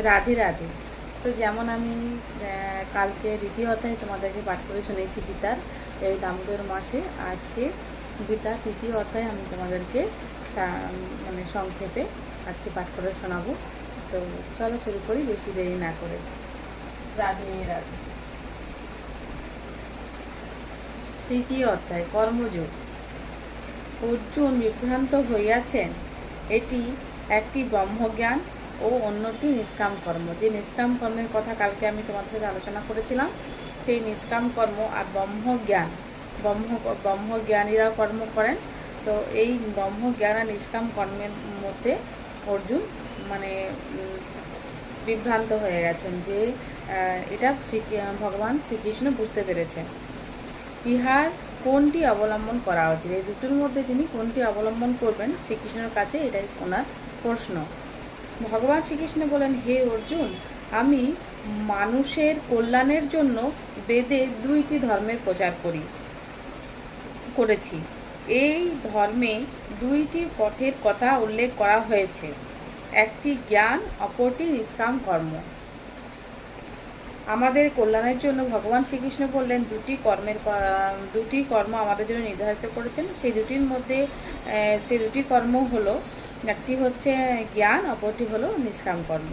রাধে রাধে। তো যেমন আমি কালকে দ্বিতীয় অধ্যায়ে তোমাদেরকে পাঠ করে শুনেছি গীতার এই দামোদর মাসে, আজকে গীতার তৃতীয় অধ্যায় আমি তোমাদেরকে মানে সংক্ষেপে আজকে পাঠ করে শোনাবো। তো চলো শুরু করি, বেশি দেরি না করে। রাধে রাধে। তৃতীয় অধ্যায় কর্মযোগ। অর্জুন বিভ্রান্ত হইয়াছেন, এটি একটি ব্রহ্মজ্ঞান ও অন্যটি নিষ্কাম কর্ম। যে নিষ্কাম কর্মের কথা কালকে আমি তোমাদের সাথে আলোচনা করেছিলাম, সেই নিষ্কাম কর্ম আর ব্রহ্মজ্ঞান, ব্রহ্মজ্ঞানীরা কর্ম করেন। তো এই ব্রহ্মজ্ঞান আর নিষ্কাম কর্মের মধ্যে অর্জুন মানে বিভ্রান্ত হয়ে গেছেন, যে এটা ভগবান শ্রীকৃষ্ণ বুঝতে পেরেছেন। ইহার কোনটি অবলম্বন করা উচিত, এই দুটোর মধ্যে তিনি কোনটি অবলম্বন করবেন শ্রীকৃষ্ণের কাছে, এটাই ওনার প্রশ্ন। ভগবান শ্রীকৃষ্ণ বলেন, হে অর্জুন, আমি মানুষের কল্যাণের জন্য বেদে দুইটি ধর্মের প্রচার করেছি। এই ধর্মে দুইটি পথের কথা উল্লেখ করা হয়েছে, একটি জ্ঞান, অপরটি নিষ্কাম কর্ম। আমাদের কল্যাণের জন্য ভগবান শ্রীকৃষ্ণ বললেন দুটি কর্ম আমাদের জন্য নির্ধারিত করেছেন। সেই দুটির মধ্যে যে দুটি কর্ম হলো, একটি হচ্ছে জ্ঞান, অপরটি হলো নিষ্কাম কর্ম।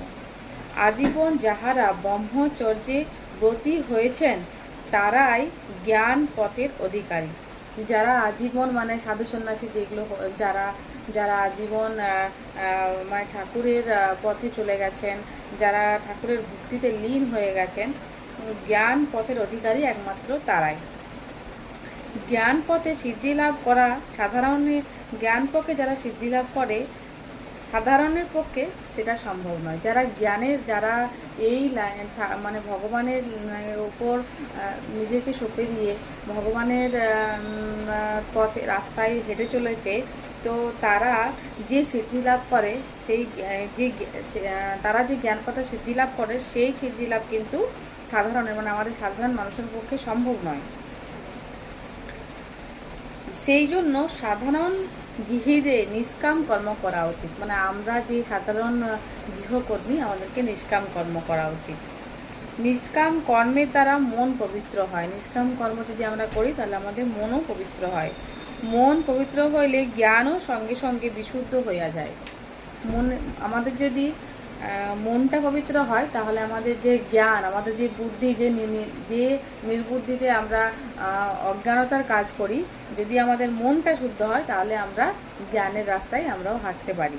আজীবন যাহারা ব্রহ্মচর্যে ব্রতী হয়েছেন তারাই জ্ঞান পথের অধিকারী। যারা আজীবন মানে সাধু সন্ন্যাসী, যেগুলো যারা যারা আজীবন মানে ঠাকুরের পথে চলে গেছেন, যারা ঠাকুরের ভক্তিতে লীন হয়ে গেছেন, জ্ঞান পথের অধিকারী একমাত্র তারাই। জ্ঞান পথে সিদ্ধি লাভ করা জ্ঞান পথে যারা সিদ্ধি লাভ করে, সাধারণের পক্ষে সেটা সম্ভব নয়। যারা এই মানে ভগবানের ওপর নিজেকে সঁপে দিয়ে ভগবানের পথে রাস্তায় হেঁটে চলেছে, তো তারা যে সিদ্ধি লাভ করে, তারা যে জ্ঞান পথে সিদ্ধি লাভ করে, সেই সিদ্ধি লাভ কিন্তু সাধারণের মানে আমাদের সাধারণ মানুষের পক্ষে সম্ভব নয়। সেই জন্য সাধারণ গৃহীদের নিষ্কাম কর্ম করা উচিত। মানে আমরা যে সাধারণ গৃহকর্মী, আমাদেরকে নিষ্কাম কর্ম করা উচিত। নিষ্কাম কর্মের দ্বারা মন পবিত্র হয়। নিষ্কাম কর্ম যদি আমরা করি তাহলে আমাদের মনও পবিত্র হয়। মন পবিত্র হইলে জ্ঞানও সঙ্গে সঙ্গে বিশুদ্ধ হইয়া যায়। আমাদের যদি মনটা পবিত্র হয়, তাহলে আমাদের যে জ্ঞান, আমাদের যে বুদ্ধি, যে নির্বুদ্ধিতে আমরা অজ্ঞানতার কাজ করি, যদি আমাদের মনটা শুদ্ধ হয়, তাহলে আমরা জ্ঞানের রাস্তায় আমরাও হাঁটতে পারি।